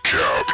DECAP.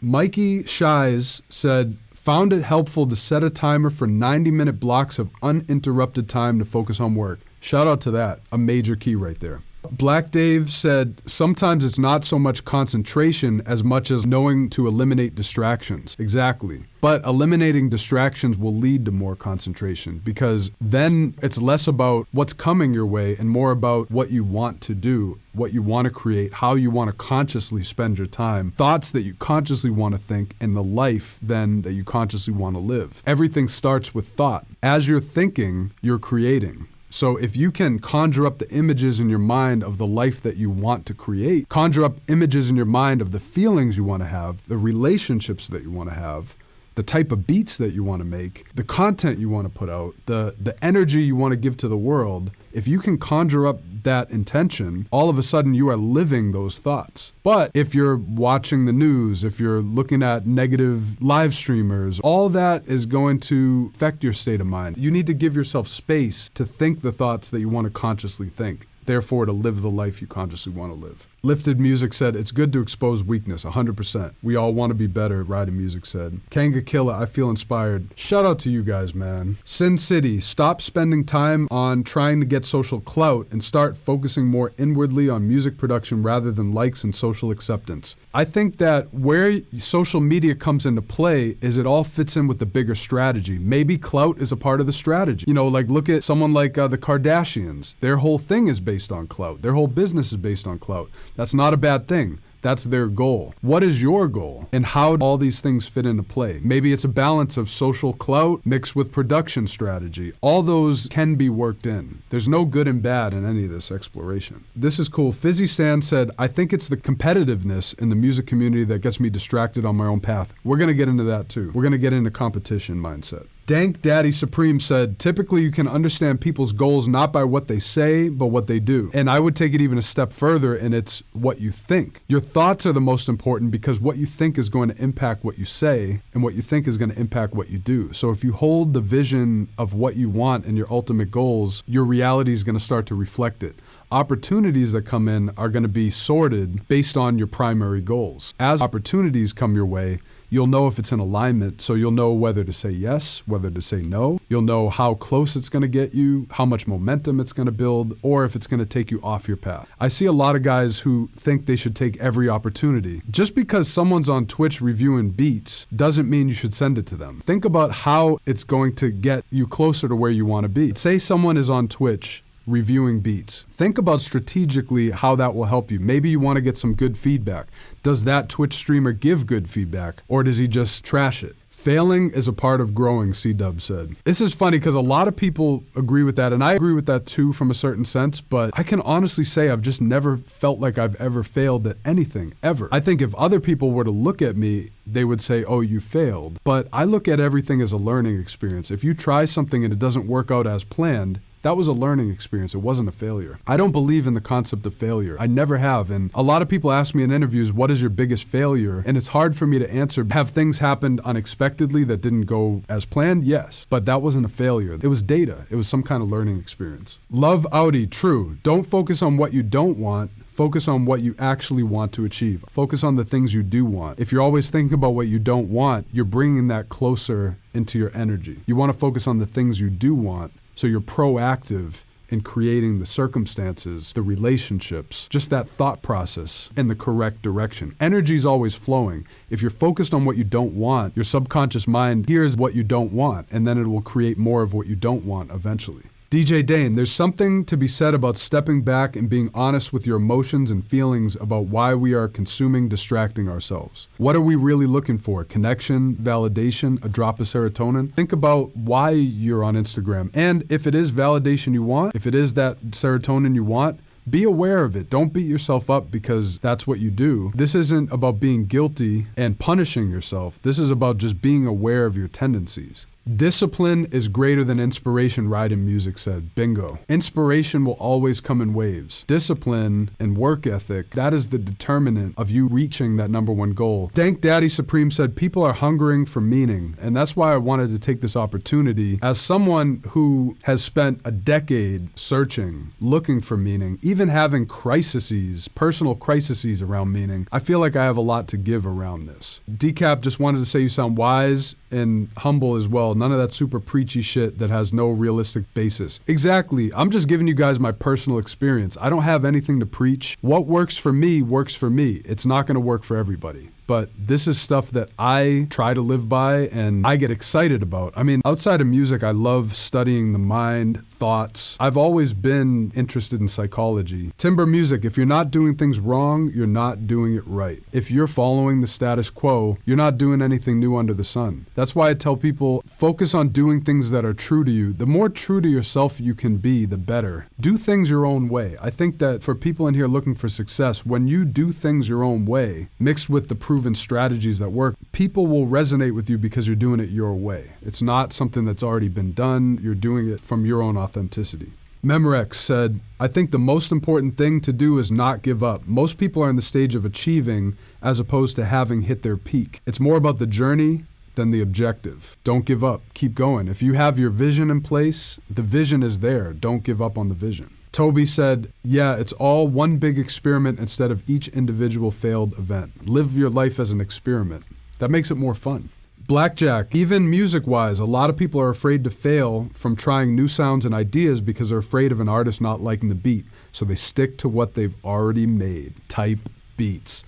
Mikey Shies said, found it helpful to set a timer for 90-minute blocks of uninterrupted time to focus on work. Shout out to that, a major key right there. Black Dave said, sometimes it's not so much concentration as much as knowing to eliminate distractions. Exactly. But eliminating distractions will lead to more concentration because then it's less about what's coming your way and more about what you want to do, what you want to create, how you want to consciously spend your time, thoughts that you consciously want to think, and the life then that you consciously want to live. Everything starts with thought. As you're thinking, you're creating. So if you can conjure up the images in your mind of the life that you want to create, conjure up images in your mind of the feelings you want to have, the relationships that you want to have, the type of beats that you want to make, the content you want to put out, the energy you want to give to the world, if you can conjure up that intention, all of a sudden you are living those thoughts. But if you're watching the news, if you're looking at negative live streamers, all that is going to affect your state of mind. You need to give yourself space to think the thoughts that you want to consciously think. Therefore, to live the life you consciously want to live. Lifted Music said, it's good to expose weakness, 100%. We all want to be better, Riding Music said. Kanga Killa, I feel inspired. Shout out to you guys, man. Sin City, stop spending time on trying to get social clout and start focusing more inwardly on music production rather than likes and social acceptance. I think that where social media comes into play is it all fits in with the bigger strategy. Maybe clout is a part of the strategy. You know, like look at someone like the Kardashians. Their whole thing is based on clout. Their whole business is based on clout. That's not a bad thing. That's their goal. What is your goal? And how do all these things fit into play? Maybe it's a balance of social clout mixed with production strategy. All those can be worked in. There's no good and bad in any of this exploration. This is cool. Fizzy Sand said, I think it's the competitiveness in the music community that gets me distracted on my own path. We're gonna get into that too. We're gonna get into competition mindset. Dank Daddy Supreme said, typically you can understand people's goals not by what they say, but what they do. And I would take it even a step further, and it's what you think. Your thoughts are the most important because what you think is going to impact what you say, and what you think is going to impact what you do. So if you hold the vision of what you want and your ultimate goals, your reality is going to start to reflect it. Opportunities that come in are going to be sorted based on your primary goals. As opportunities come your way, you'll know if it's in alignment, so you'll know whether to say yes, whether to say no. You'll know how close it's gonna get you, how much momentum it's gonna build, or if it's gonna take you off your path. I see a lot of guys who think they should take every opportunity. Just because someone's on Twitch reviewing beats doesn't mean you should send it to them. Think about how it's going to get you closer to where you wanna be. Say someone is on Twitch reviewing beats. Think about strategically how that will help you. Maybe you want to get some good feedback. Does that Twitch streamer give good feedback, or does he just trash it? Failing is a part of growing, C-Dub said. This is funny because a lot of people agree with that, and I agree with that too from a certain sense, but I can honestly say I've just never felt like I've ever failed at anything, ever. I think if other people were to look at me, they would say, oh, you failed. But I look at everything as a learning experience. If you try something and it doesn't work out as planned, that was a learning experience. It wasn't a failure. I don't believe in the concept of failure. I never have. And a lot of people ask me in interviews, what is your biggest failure? And it's hard for me to answer. Have things happened unexpectedly that didn't go as planned? Yes. But that wasn't a failure. It was data. It was some kind of learning experience. Love Audi, true. Don't focus on what you don't want. Focus on what you actually want to achieve. Focus on the things you do want. If you're always thinking about what you don't want, you're bringing that closer into your energy. You want to focus on the things you do want. So you're proactive in creating the circumstances, the relationships, just that thought process in the correct direction. Energy is always flowing. If you're focused on what you don't want, your subconscious mind hears what you don't want, and then it will create more of what you don't want eventually. DJ Dane, there's something to be said about stepping back and being honest with your emotions and feelings about why we are consuming, distracting ourselves. What are we really looking for? Connection, validation, a drop of serotonin? Think about why you're on Instagram. And if it is validation you want, if it is that serotonin you want, be aware of it. Don't beat yourself up because that's what you do. This isn't about being guilty and punishing yourself. This is about just being aware of your tendencies. Discipline is greater than inspiration, Ride in Music said. Bingo. Inspiration will always come in waves. Discipline and work ethic, that is the determinant of you reaching that number one goal. Dank Daddy Supreme said people are hungering for meaning, and that's why I wanted to take this opportunity as someone who has spent a decade searching, looking for meaning, even having crises, personal crises around meaning. I feel like I have a lot to give around this. DECAP just wanted to say you sound wise and humble as well. None of that super preachy shit that has no realistic basis. Exactly. I'm just giving you guys my personal experience. I don't have anything to preach. What works for me works for me. It's not going to work for everybody. But this is stuff that I try to live by and I get excited about. I mean, outside of music, I love studying the mind, thoughts. I've always been interested in psychology. Timber Music, if you're not doing things wrong, you're not doing it right. If you're following the status quo, you're not doing anything new under the sun. That's why I tell people, focus on doing things that are true to you. The more true to yourself you can be, the better. Do things your own way. I think that for people in here looking for success, when you do things your own way, mixed with the proven strategies that work, people will resonate with you because you're doing it your way. It's not something that's already been done. You're doing it from your own authenticity. Memorex said, I think the most important thing to do is not give up. Most people are in the stage of achieving as opposed to having hit their peak. It's more about the journey than the objective. Don't give up. Keep going. If you have your vision in place, the vision is there. Don't give up on the vision. Toby said, yeah, it's all one big experiment instead of each individual failed event. Live your life as an experiment. That makes it more fun. Blackjack, even music-wise, a lot of people are afraid to fail from trying new sounds and ideas because they're afraid of an artist not liking the beat. So they stick to what they've already made, type beats.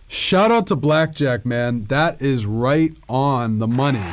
Shout out to Blackjack, man. That is right on the money.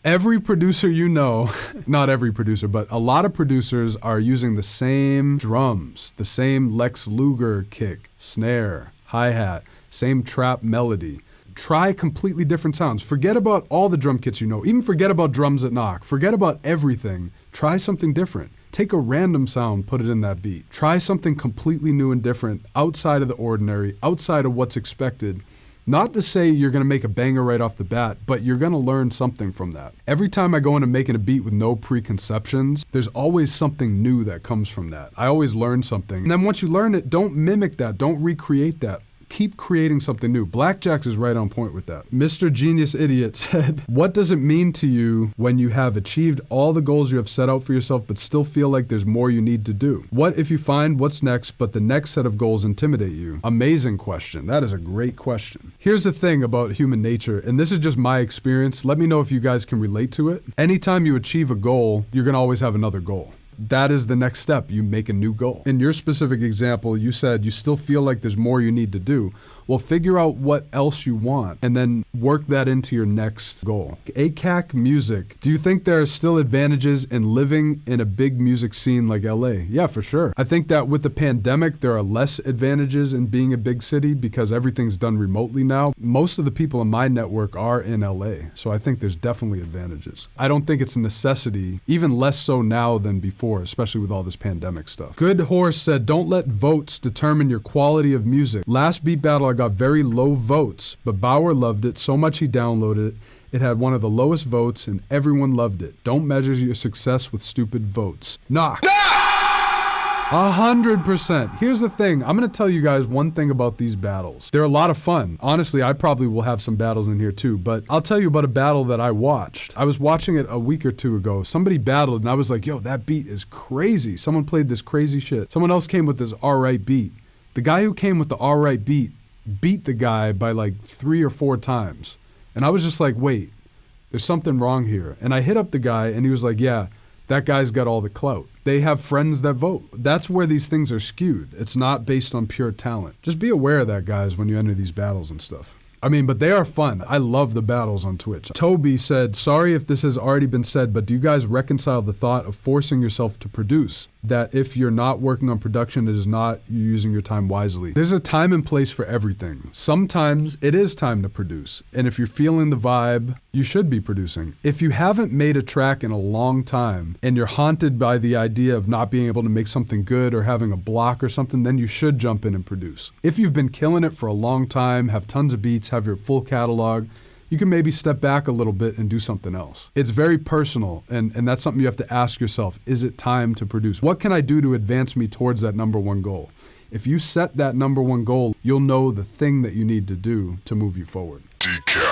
Every producer you know, not every producer, but a lot of producers are using the same drums, the same Lex Luger kick, snare, hi-hat, same trap melody. Try completely different sounds. Forget about all the drum kits you know. Even forget about drums that knock. Forget about everything. Try something different. Take a random sound, put it in that beat. Try something completely new and different, outside of the ordinary, outside of what's expected. Not to say you're gonna make a banger right off the bat, but you're gonna learn something from that. Every time I go into making a beat with no preconceptions, there's always something new that comes from that. I always learn something. And then once you learn it, don't mimic that, don't recreate that. Keep creating something new. Blackjack's is right on point with that. Mr. Genius Idiot said, what does it mean to you when you have achieved all the goals you have set out for yourself but still feel like there's more you need to do? What if you find what's next but the next set of goals intimidate you? Amazing question. That is a great question. Here's the thing about human nature, and this is just my experience. Let me know if you guys can relate to it. Anytime you achieve a goal, you're gonna always have another goal. That is the next step. You make a new goal. In your specific example, you said you still feel like there's more you need to do. Well, figure out what else you want and then work that into your next goal. DECAP Music. Do you think there are still advantages in living in a big music scene like LA? Yeah, for sure. I think that with the pandemic, there are less advantages in being a big city because everything's done remotely now. Most of the people in my network are in LA, so I think there's definitely advantages. I don't think it's a necessity, even less so now than before, especially with all this pandemic stuff. Good Horse said, don't let votes determine your quality of music. Last beat battle, I got very low votes, but Bauer loved it so much he downloaded it. It had one of the lowest votes and everyone loved it. Don't measure your success with stupid votes. Knock. 100%. Here's the thing. I'm going to tell you guys one thing about these battles. They're a lot of fun. Honestly, I probably will have some battles in here too, but I'll tell you about a battle that I watched. I was watching it a week or two ago. Somebody battled and I was like, yo, that beat is crazy. Someone played this crazy shit. Someone else came with this alright beat. The guy who came with the alright beat beat the guy by like 3 or 4 times. And I was just like, wait, there's something wrong here. And I hit up the guy and he was like, yeah, that guy's got all the clout. They have friends that vote. That's where these things are skewed. It's not based on pure talent. Just be aware of that, guys, when you enter these battles and stuff. I mean, but they are fun. I love the battles on Twitch. Toby said, sorry if this has already been said, but do you guys reconcile the thought of forcing yourself to produce? That if you're not working on production, it is not you using your time wisely. There's a time and place for everything. Sometimes it is time to produce. And if you're feeling the vibe, you should be producing. If you haven't made a track in a long time and you're haunted by the idea of not being able to make something good or having a block or something, then you should jump in and produce. If you've been killing it for a long time, have tons of beats, have your full catalog, you can maybe step back a little bit and do something else. It's very personal, and that's something you have to ask yourself. Is it time to produce? What can I do to advance me towards that number one goal? If you set that number one goal, you'll know the thing that you need to do to move you forward. DECAP.